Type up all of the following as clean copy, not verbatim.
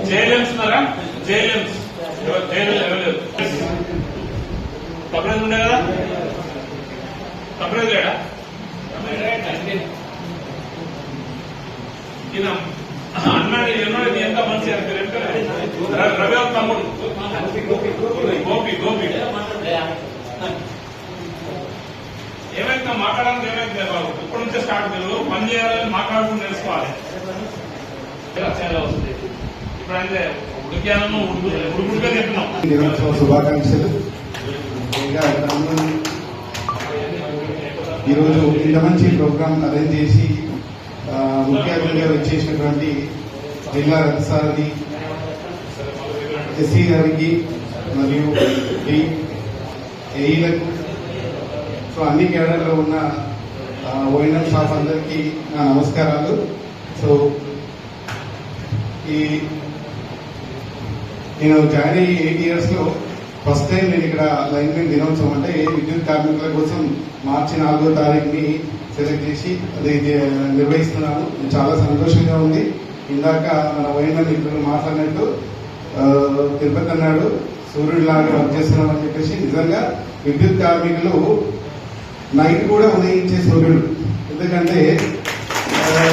JLMs ఉన్నారా? JLMs JLM కపరేజ్ ఉండే కదా, కపరేజ్ లేడా? అన్నాడు ఎన్నోది ఎంత మంచి రవి తమ్ముడు గోపి గోపి ఏమైతే మాట్లాడాలని ఏమైతే బాబు ఇప్పటి నుంచే స్టార్ట్ తెలుగు పని చేయాలని మాట్లాడుకుని తెలుసుకోవాలి. వస్తుంది ఇప్పుడు అంటే ఉడికాను ఉడుకుడుగా తింటున్నాం. శుభాకాంక్షలు. ఈరోజు ఇంత మంచి ప్రోగ్రామ్ అరేంజ్ చేసి ముఖ్య అతిథిగా వచ్చేసినటువంటి జిల్లా రథసారథి ఎస్సీ గారికి మరియు ఏఈలకు, సో అన్ని కేడర్లో ఉన్న ఓఎన్ఎం స్టాఫ్ అందరికీ నా నమస్కారాలు. సో నేను జాయిన్ అయ్యి 8 years లో ఫస్ట్ టైం నేను ఇక్కడ లైన్మెన్ దినోత్సవం అంటే విద్యుత్ కార్మికుల కోసం మార్చి 4వ తారీఖుని సెలెక్ట్ చేసి అది నిర్వహిస్తున్నాను. చాలా సంతోషంగా ఉంది. ఇందాక మన ఓఎన్ఎం ఇప్పుడు మాట్లాడినట్టు తిరుపతి అన్నాడు సూర్యుడు లాగా వర్క్ చేస్తున్నాం అని చెప్పేసి, నిజంగా విద్యుత్ కార్మికులు నైట్ కూడా ఉదయించే సూర్యుడు. ఎందుకంటే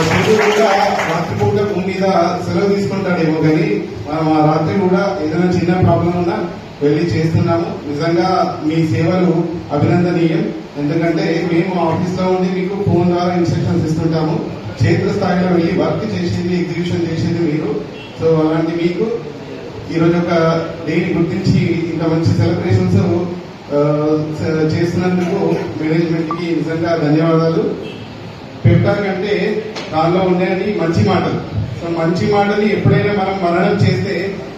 సూర్యుడు కూడా రాత్రిపూట భూమి మీద సెలవు తీసుకుంటాడేమో, కానీ మనం ఆ రాత్రి కూడా ఏదైనా చిన్న ప్రాబ్లం ఉన్నా వెళ్ళి చేస్తున్నాము. నిజంగా మీ సేవలు అభినందనీయం. ఎందుకంటే మేము ఆఫీస్లో ఉండి మీకు ఫోన్ ద్వారా ఇన్స్ట్రక్షన్స్ ఇస్తుంటాము, క్షేత్రస్థాయిలో వెళ్ళి వర్క్ చేసింది ఎగ్జిక్యూషన్ చేసింది మీరు. సో అలాంటి మీకు ఈరోజు ఒక డేని గుర్తించి ఇంత మంచి సెలబ్రేషన్స్ చేస్తున్నందుకు మేనేజ్మెంట్ కి నిజంగా ధన్యవాదాలు. పెట్టాకంటే దానిలో ఉండేది మంచి మాటలు. సో మంచి మాటని ఎప్పుడైనా మనం మననం చేస్తే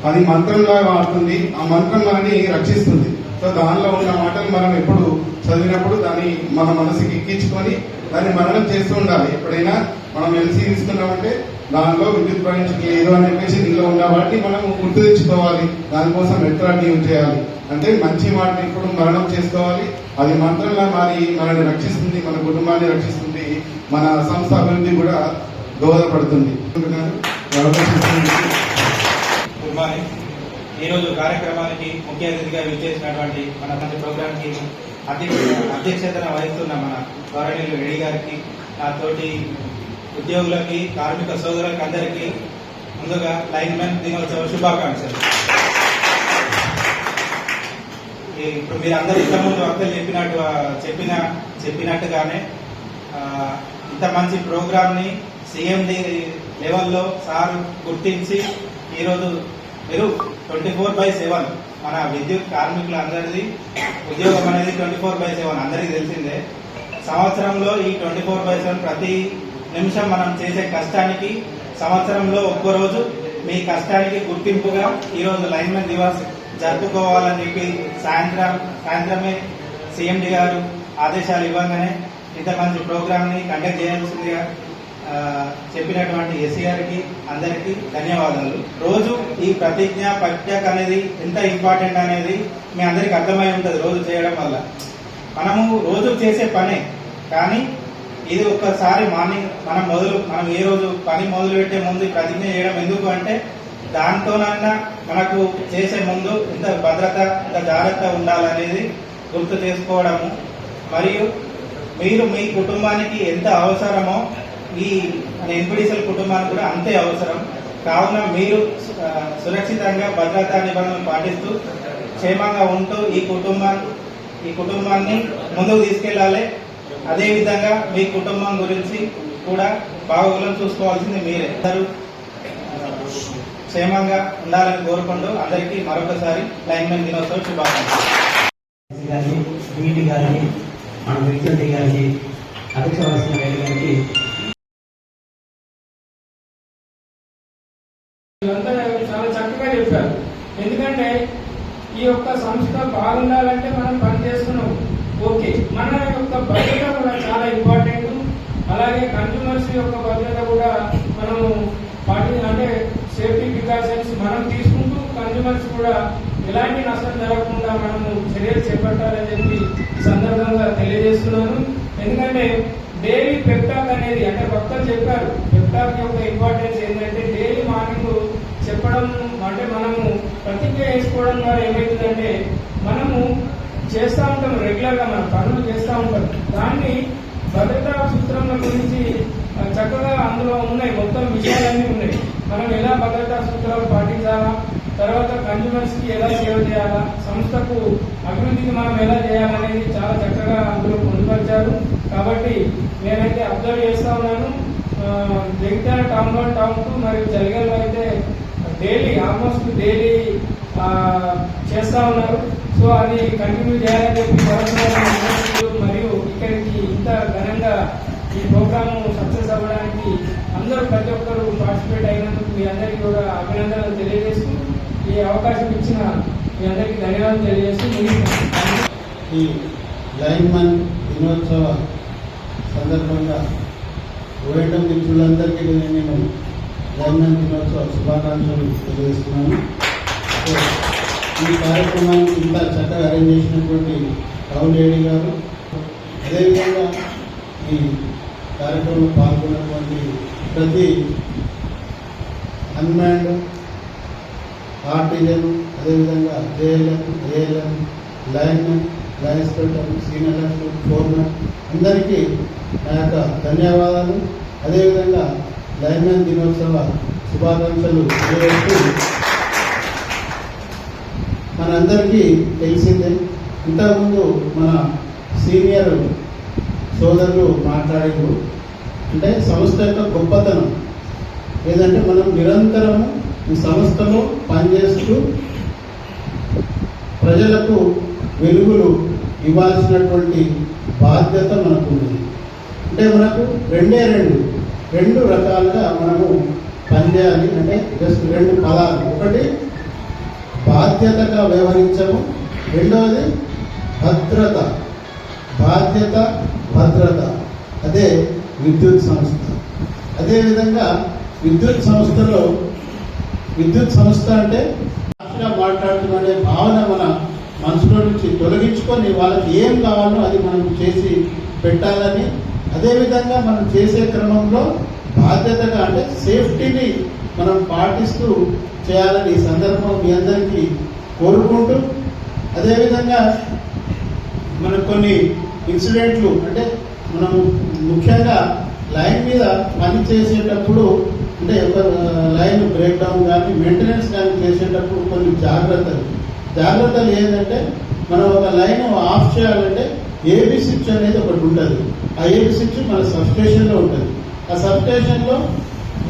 అది మంత్రంలా మారుతుంది, ఆ మంత్రం మనని రక్షిస్తుంది. సో దానిలో ఉన్న మాటలు మనం ఎప్పుడు చదివినప్పుడు దాన్ని మన మనసుకి ఎక్కించుకొని దాన్ని మననం చేస్తూ ఉండాలి. ఎప్పుడైనా మనం ఎల్సీ తీసుకున్నామంటే దానిలో విద్యుత్ ప్రయాణించి ఏదో అని చెప్పేసి దీనిలో ఉన్న వాటిని మనం గుర్తు తెచ్చుకోవాలి. దానికోసం ఎట్రాన్ని యూజ్ చేయాలి అంటే మంచి వాటిని ఇప్పుడు మరణం చేసుకోవాలి. అది మంత్రంగా మారి మనల్ని రక్షిస్తుంది, మన కుటుంబాన్ని రక్షిస్తుంది, మన సంస్థ అభివృద్ధి కూడా దోహదపడుతుంది. Good morning. ఈరోజు కార్యక్రమానికి ముఖ్య అతిథిగా విచ్చేసినటువంటి మన మంచి ప్రోగ్రామ్ కి అధ్యక్షతన వహిస్తున్న మన గౌరవనీయులు రెడ్డి గారికి, నాతోటి ఉద్యోగులకి, కార్మిక సోదరులకు అందరికీ ముందుగా లైన్మెన్ దినోత్సవ శుభాకాంక్షలు. ఇప్పుడు మీరు అందరూ ఇంతకుముందు వక్తలు చెప్పినట్టుగానే ఇంత మంచి ప్రోగ్రామ్ ని సిఎండి లెవెల్లో సార్ గుర్తించి ఈరోజు మీరు 24/7 మన విద్యుత్ కార్మికులందరిది ఉద్యోగం అనేది 24/7 అందరికీ తెలిసిందే. సంవత్సరంలో ఈ 24/7 ప్రతి నిమిషం మనం చేసే కష్టానికి సంవత్సరంలో ఒక్కరోజు మీ కష్టానికి గుర్తింపుగా ఈరోజు లైన్మెన్ దివాస్ జరుపుకోవాలని చెప్పి సాయంత్రమే సిఎండి గారు ఆదేశాలు ఇవ్వగానే ఇంత మంచి ప్రోగ్రామ్ ని కండక్ట్ చేయాల్సిందిగా చెప్పినటువంటి ఎస్సీ గారికి అందరికీ ధన్యవాదాలు. రోజు ఈ ప్రతిజ్ఞ పట్యక్ అనేది ఎంత ఇంపార్టెంట్ అనేది మీ అందరికి అర్థమై ఉంటుంది. రోజు చేయడం వల్ల మనము రోజు చేసే పనే, కానీ ఇది ఒక్కసారి మార్నింగ్ మనం ఏ రోజు పని మొదలు పెట్టే ముందు ప్రతిజ్ఞ చేయడం ఎందుకు అంటే దాంతోనన్నా మనకు చేసే ముందు ఇంత భద్రత, ఇంత జాగ్రత్త ఉండాలనేది గుర్తు చేసుకోవడము, మరియు మీరు మీ కుటుంబానికి ఎంత అవసరమో ఈ ఎన్పిడిసిఎల్ కుటుంబానికి కూడా అంతే అవసరం. కావున మీరు సురక్షితంగా భద్రతా నిబంధనలు పాటిస్తూ క్షేమంగా ఉంటూ ఈ కుటుంబాన్ని ముందుకు తీసుకెళ్లాలి. అదేవిధంగా మీ కుటుంబం గురించి కూడా బాగోగులను చూసుకోవాల్సింది మీరే. అందరూ క్షేమంగా ఉండాలని కోరుకుంటూ అందరికీ మరొకసారి లైన్మెన్ దినోత్సవ శుభాకాంక్షలు. మన ప్రెసిడెంట్ గారికి, అధ్యక్ష వలసిన గారికి చాలా చక్కగా చెప్పారు. ఎందుకంటే ఈ యొక్క సంస్థ బాగుండాలంటే మనం పని చేస్తున్నాం, ఓకే, మన యొక్క భద్రత కూడా చాలా ఇంపార్టెంట్. అలాగే కన్జ్యూమర్స్ యొక్క భద్రత కూడా మనము అంటే సేఫ్టీ ప్రికాషన్స్ మనం తీసుకుంటూ కన్జ్యూమర్స్ కూడా ఎలాంటి నష్టం జరగకుండా మనము చర్యలు చేపట్టాలని చెప్పి ఈ సందర్భంగా తెలియజేస్తున్నాను. ఎందుకంటే డైలీ పెప్టాక్ అనేది అనేది అంటే భక్తులు చెప్పారు. పెప్టాక్ యొక్క ఇంపార్టెన్స్ ఏంటంటే డైలీ మార్నింగ్ చెప్పడం, అంటే మనము ప్రతిజ్ఞ వేసుకోవడం ద్వారా ఏమవుతుందంటే మనము చేస్తూ ఉంటాం, రెగ్యులర్గా మన పనులు చేస్తూ ఉంటాం. దాన్ని భద్రతా సూత్రముల గురించి చక్కగా అందులో ఉన్నాయి, మొత్తం విషయాలన్నీ ఉన్నాయి. మనం ఎలా భద్రతా సూత్రాలు పాటించాలా, తర్వాత కన్జ్యూమర్స్ కి ఎలా సేవ చేయాలా, సంస్థకు అభివృద్ధికి మనం ఎలా చేయాలనేది చాలా చక్కగా అందులో పొందుపరిచారు. కాబట్టి నేనైతే అబ్జర్వ్ చేస్తా ఉన్నాను. జగిత్యాల టౌన్ 1, టౌన్ 2 మరియు జలగల్లో అయితే ఆల్మోస్ట్ డైలీ చేస్తా ఉన్నారు. సో అది కంటిన్యూ చేయాలని చెప్పి మరియు ఇక్కడికి ఇంత ఘనంగా ఈ ప్రోగ్రాము సక్సెస్ అవ్వడానికి అందరూ ప్రతి ఒక్కరు పార్టిసిపేట్ అయినందుకు మీ అందరికీ కూడా అభినందనలు తెలియజేస్తూ, ఈ అవకాశం ఇచ్చిన మీ అందరికీ ధన్యవాదాలు తెలియజేస్తూ ఈ లైన్మన్ దినోత్సవ సందర్భంగా ఓఎండం మిత్రులందరికీ నేను లైన్మన్ దినోత్సవ శుభాకాంక్షలు తెలియజేస్తున్నాను. ఈ కార్యక్రమానికి ఇంత చక్కగా అరేంజ్ చేసినటువంటి రాహుల్ రెడ్డి గారు, అదేవిధంగా ఈ కార్యక్రమంలో పాల్గొన్నటువంటి ప్రతి అన్మ్యాన్డ్ ఆర్టిజన్, అదేవిధంగా JLM, linemen, line inspector, senior line foreman అందరికీ నా యొక్క ధన్యవాదాలు. అదేవిధంగా లైన్మెన్ దినోత్సవ శుభాకాంక్షలు తెలియజేస్తూ, మనందరికీ తెలిసిందే ఇంతకుముందు మన సీనియర్ సోదరులు మాట్లాడారు. అంటే సంస్థ యొక్క గొప్పతనం ఏదంటే మనం నిరంతరము ఈ సంస్థలో పనిచేస్తూ ప్రజలకు వెలుగులు ఇవ్వాల్సినటువంటి బాధ్యత మనకు ఉంది. అంటే మనకు రెండు రకాలుగా మనము పనిచేయాలి. అంటే జస్ట్ 2 పదాలు, ఒకటి బాధ్యతగా వ్యవహరించము, రెండవది భద్రత. బాధ్యత, భద్రత, అదే విద్యుత్ సంస్థ. అదేవిధంగా విద్యుత్ సంస్థ అంటే మాట్లాడుతున్న భావన మన మనసులో నుంచి తొలగించుకొని వాళ్ళకి ఏం కావాలో అది మనం చేసి పెట్టాలని, అదేవిధంగా మనం చేసే క్రమంలో బాధ్యతగా అంటే సేఫ్టీని మనం పాటిస్తూ చేయాలని ఈ సందర్భం మీ అందరికీ కోరుకుంటూ, అదేవిధంగా మనకు కొన్ని ఇన్సిడెంట్లు అంటే మనము ముఖ్యంగా లైన్ మీద పని చేసేటప్పుడు అంటే ఒక లైన్ బ్రేక్ డౌన్ కానీ మెయింటెనెన్స్ కానీ చేసేటప్పుడు కొన్ని జాగ్రత్తలు ఏంటంటే మనం ఒక లైన్ ఆఫ్ చేయాలంటే ఏబీ స్విచ్ అనేది ఒకటి ఉంటుంది. ఆ ఏబీ స్విచ్ మన సబ్స్టేషన్లో ఉంటుంది. ఆ సబ్స్టేషన్లో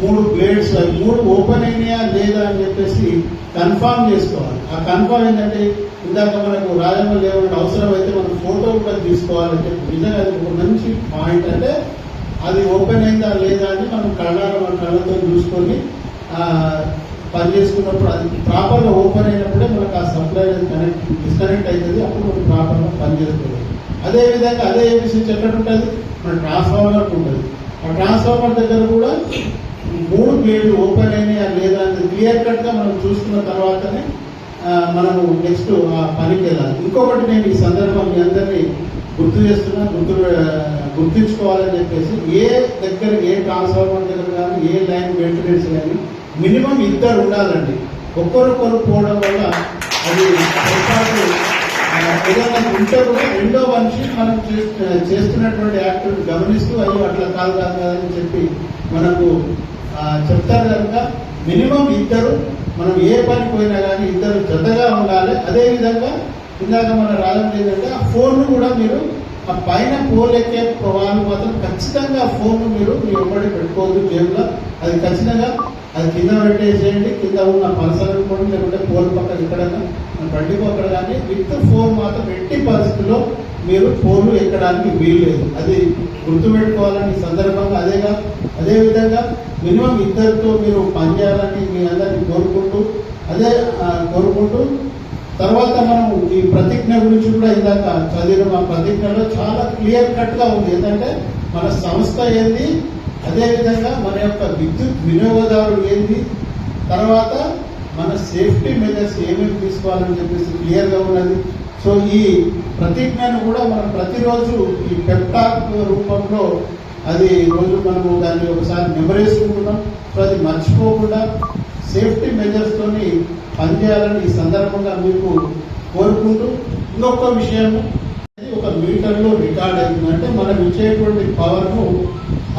3 బ్లేడ్స్ 3 ఓపెన్ అయినాయా లేదా అని చెప్పేసి కన్ఫామ్ చేసుకోవాలి. ఆ కన్ఫామ్ ఏంటంటే ఇందాక మనకు రాజమౌళి ఏమైనా అవసరం అయితే మనం ఫోటో కూడా తీసుకోవాలంటే నిజంగా అది ఒక మంచి పాయింట్. అంటే అది ఓపెన్ అయిందా లేదా అని మనం మన కళ్ళతో చూసుకొని పని చేసుకున్నప్పుడు అది ప్రాపర్గా ఓపెన్ అయినప్పుడే మనకు ఆ సప్లై డిస్కనెక్ట్ అవుతుంది. అప్పుడు మనం ప్రాపర్గా పని చేసుకోవాలి. అదేవిధంగా అదే ఏబీ స్విచ్ ఎక్కడ ఉంటుంది, మన ట్రాన్స్ఫార్మర్ ఉంటుంది. ఆ ట్రాన్స్ఫార్మర్ దగ్గర కూడా 3 బ్లేడ్లు ఓపెన్ అయినాయా లేదా అని క్లియర్ కట్గా మనం చూసుకున్న తర్వాతనే మనము నెక్స్ట్ ఆ పనికి వెళ్ళాలి. ఇంకొకటి నేను ఈ సందర్భం మీ అందరినీ గుర్తు చేస్తున్నా, గుర్తించుకోవాలని చెప్పేసి ఏ ట్రాన్స్ఫార్మర్ దగ్గర కానీ ఏ లైన్ మెయింటెనెన్స్ కానీ మినిమం 2 ఉండాలండి. ఒక్కరొకరు పోవడం వల్ల అది ఏదైనా ఉంటే కూడా రెండో మనిషి మనం చేస్తున్నటువంటి యాక్టివిటీ గమనిస్తూ అయ్యో అట్లా కాదు అని చెప్పి మనకు చెప్తారు కనుక మినిమం 2 మనం ఏ పని పోయినా కానీ 2 జతగా ఉండాలి. అదేవిధంగా ఇందాక మన రాజం ఏంటంటే ఆ ఫోన్ను కూడా మీరు ఆ పైన పోల్ ఎక్కే వాళ్ళు మాత్రం ఖచ్చితంగా ఫోన్ను మీరు మీ వెంబడి పెట్టుకోవద్దు జేబులో. అది ఖచ్చితంగా అది కింద పెట్టేసేయండి. కింద ఉన్న పర్సన్ అనుకోండి, లేకుంటే పోల్ పక్కన ఎక్కడన్నా బండి పక్కన కానీ విత్ ఫోన్ మాత్రం ఎట్టి పరిస్థితుల్లో మీరు ఫోన్లు ఎక్కడానికి వీల్లేదు. అది గుర్తుపెట్టుకోవాలని సందర్భంగా అదేవిధంగా మినిమం 2తో మీరు పనిచేయాలని మీ అందరినీ కోరుకుంటూ తర్వాత మనం ఈ ప్రతిజ్ఞ గురించి కూడా ఇందాక చదివిన మా ప్రతిజ్ఞలో చాలా క్లియర్ కట్గా ఉంది. ఏంటంటే మన సంస్థ ఏంది, అదేవిధంగా మన యొక్క విద్యుత్ వినియోగదారులు ఏంది, తర్వాత మన సేఫ్టీ మెజర్స్ ఏమేమి తీసుకోవాలని చెప్పేసి క్లియర్గా ఉన్నది. సో ఈ ప్రతిజ్ఞను కూడా మనం ప్రతిరోజు ఈ పెప్టాక్ రూపంలో అది రోజు మనము దాన్ని ఒకసారి మెమరేసుకుంటున్నాం. సో అది మర్చిపోకుండా సేఫ్టీ మెజర్స్ తోని పనిచేయాలని ఈ సందర్భంగా మీకు కోరుకుంటూ, ఇంకొక విషయము, ఒక మీటర్లో రికార్డ్ అవుతుంది అంటే మనం ఇచ్చేటువంటి పవర్ను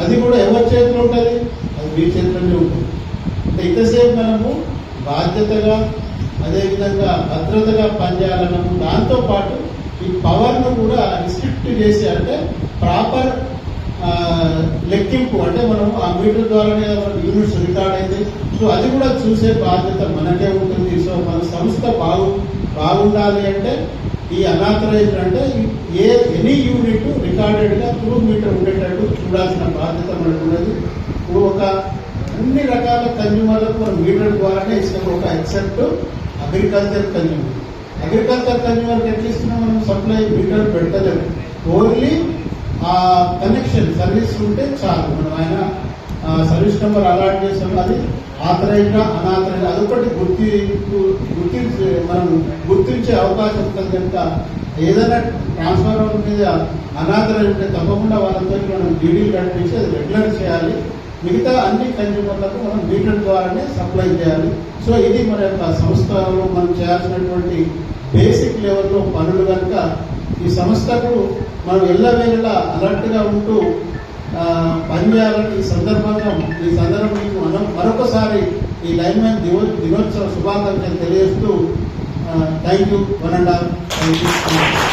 అది కూడా ఎవరి చేతిలో ఉంటుంది, అది మీ చేతిలోనే ఉంటుంది. అంటే ఇంతసేపు మనము బాధ్యతగా అదేవిధంగా భద్రతగా పనిచేయాలన్నాము. దాంతోపాటు ఈ పవర్ను కూడా రిస్ట్రిక్ట్ చేసి, అంటే ప్రాపర్ లెక్కింపు, అంటే మనం ఆ మీటర్ ద్వారానే యూనిట్స్ రికార్డ్ అయితే సో అది కూడా చూసే బాధ్యత మనకే ఉంటుంది. సో మన సంస్థ బాగుండాలి అంటే ఈ అనాథరైజ్డ్ అంటే ఎనీ యూనిట్ రికార్డెడ్గా త్రూ మీటర్ ఉండేటట్టు చూడాల్సిన బాధ్యత మనకు ఉన్నది. ఇప్పుడు అన్ని రకాల కన్జ్యూమర్లకు మనం మీటర్ ద్వారానే ఇస్తాం, ఒక ఎక్సెప్ట్ అగ్రికల్చర్ కన్జ్యూమర్. అగ్రికల్చర్ కన్జ్యూమర్కి ఎట్లా ఇస్తున్నాం మనం సప్లై, మీటర్ పెట్టలేము. ఓన్లీ ఆ కనెక్షన్ సర్వీస్ ఉంటే చాలు. మనం ఆయన సర్వీస్ నెంబర్ అలాట్ చేసాం, అది ఆథరైజ్డా అనాథరైజ్డ్ అదొకటి మనం గుర్తించే అవకాశం ఉంటుంది కనుక ఏదైనా ట్రాన్స్ఫార్మర్ మీద అనాథరైజ్డ్ ఉంటే తప్పకుండా వాళ్ళతో మనం డీడీలు కట్టించి అది రెగ్యులర్ చేయాలి. మిగతా అన్ని కన్జ్యూమర్లకు మనం మీటర్ ద్వారానే సప్లై చేయాలి. సో ఇది మన యొక్క సంస్థలో మనం చేయాల్సినటువంటి బేసిక్ లెవెల్లో పనులు కనుక ఈ సంస్థకు మనం ఎల్లవేళలా అలర్ట్గా ఉంటూ పనిచేయాలని ఈ సందర్భం మీకు మరొకసారి ఈ లైన్మెన్ దినోత్సవ శుభాకాంక్షలు తెలియజేస్తూ థ్యాంక్ యూ. 1.5